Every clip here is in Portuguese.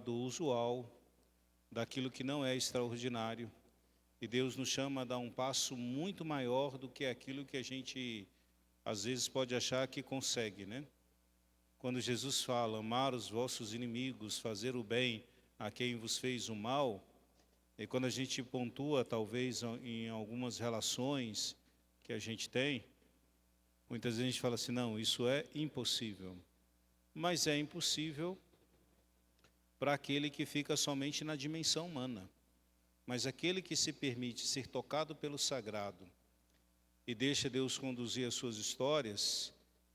do usual, daquilo que não é extraordinário. E Deus nos chama a dar um passo muito maior do que aquilo que a gente, às vezes, pode achar que consegue, né? Quando Jesus fala, amar os vossos inimigos, fazer o bem a quem vos fez o mal, e quando a gente pontua, talvez, em algumas relações que a gente tem, muitas vezes a gente fala assim, não, isso é impossível. Mas é impossível para aquele que fica somente na dimensão humana. Mas aquele que se permite ser tocado pelo sagrado e deixa Deus conduzir as suas histórias,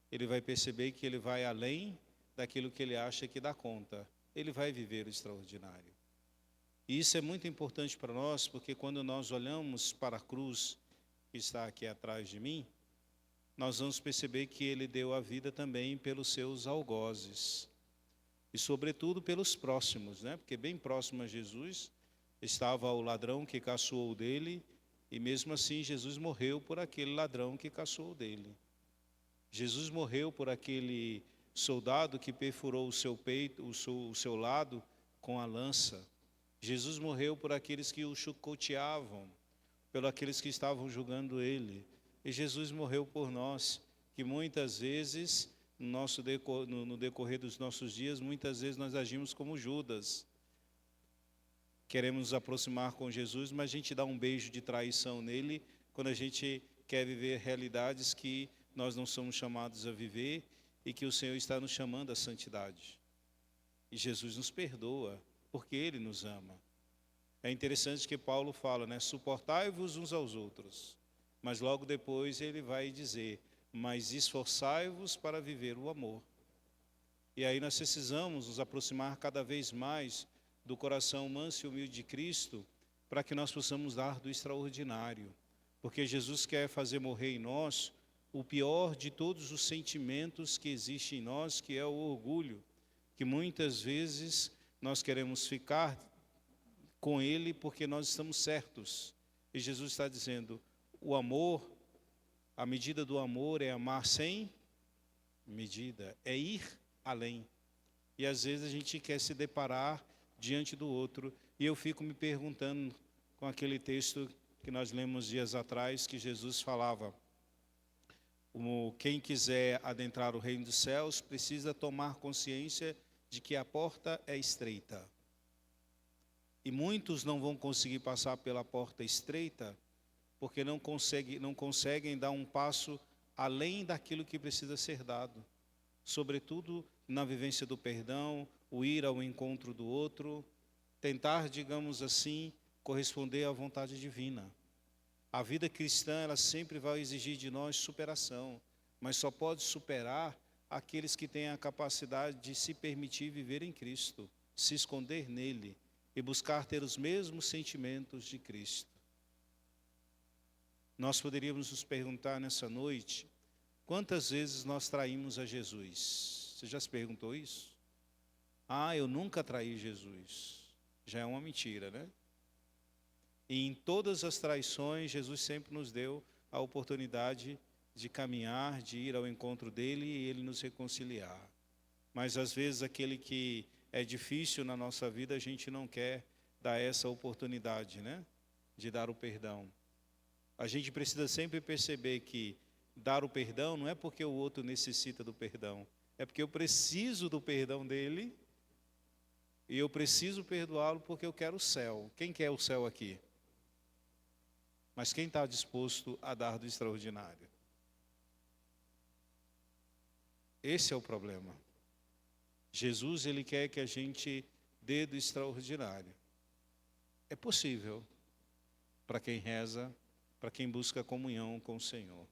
ele vai perceber que ele vai além daquilo que ele acha que dá conta. Ele vai viver o extraordinário. E isso é muito importante para nós, porque quando nós olhamos para a cruz que está aqui atrás de mim, nós vamos perceber que ele deu a vida também pelos seus algozes. E sobretudo pelos próximos, né? Porque bem próximo a Jesus estava o ladrão que caçoou dele, e mesmo assim Jesus morreu por aquele ladrão que caçoou dele. Jesus morreu por aquele soldado que perfurou o seu peito, o seu lado com a lança. Jesus morreu por aqueles que o chicoteavam, por aqueles que estavam julgando ele. E Jesus morreu por nós, que muitas vezes, no decorrer dos nossos dias, muitas vezes nós agimos como Judas. Queremos nos aproximar com Jesus, mas a gente dá um beijo de traição nele quando a gente quer viver realidades que nós não somos chamados a viver e que o Senhor está nos chamando à santidade. E Jesus nos perdoa, porque Ele nos ama. É interessante que Paulo fala, né? Suportai-vos uns aos outros. Mas logo depois ele vai dizer, mas esforçai-vos para viver o amor. E aí nós precisamos nos aproximar cada vez mais do coração manso e humilde de Cristo, para que nós possamos dar do extraordinário. Porque Jesus quer fazer morrer em nós o pior de todos os sentimentos que existem em nós, que é o orgulho, que muitas vezes nós queremos ficar com ele porque nós estamos certos. E Jesus está dizendo, o amor, a medida do amor é amar sem medida, é ir além. E às vezes a gente quer se deparar diante do outro. E eu fico me perguntando com aquele texto que nós lemos dias atrás, que Jesus falava, quem quiser adentrar o reino dos céus precisa tomar consciência de que a porta é estreita. E muitos não vão conseguir passar pela porta estreita porque não conseguem dar um passo além daquilo que precisa ser dado. Sobretudo na vivência do perdão, o ir ao encontro do outro, tentar, digamos assim, corresponder à vontade divina. A vida cristã, ela sempre vai exigir de nós superação, mas só pode superar aqueles que têm a capacidade de se permitir viver em Cristo, se esconder nele e buscar ter os mesmos sentimentos de Cristo. Nós poderíamos nos perguntar nessa noite, quantas vezes nós traímos a Jesus? Você já se perguntou isso? Ah, eu nunca traí Jesus. Já é uma mentira, né? E em todas as traições, Jesus sempre nos deu a oportunidade de caminhar, de ir ao encontro dele e ele nos reconciliar. Mas às vezes aquele que é difícil na nossa vida, a gente não quer dar essa oportunidade, né? De dar o perdão. A gente precisa sempre perceber que dar o perdão não é porque o outro necessita do perdão, é porque eu preciso do perdão dele e eu preciso perdoá-lo porque eu quero o céu. Quem quer o céu aqui? Mas quem está disposto a dar do extraordinário? Esse é o problema. Jesus, ele quer que a gente dê do extraordinário. É possível para quem reza, para quem busca comunhão com o Senhor.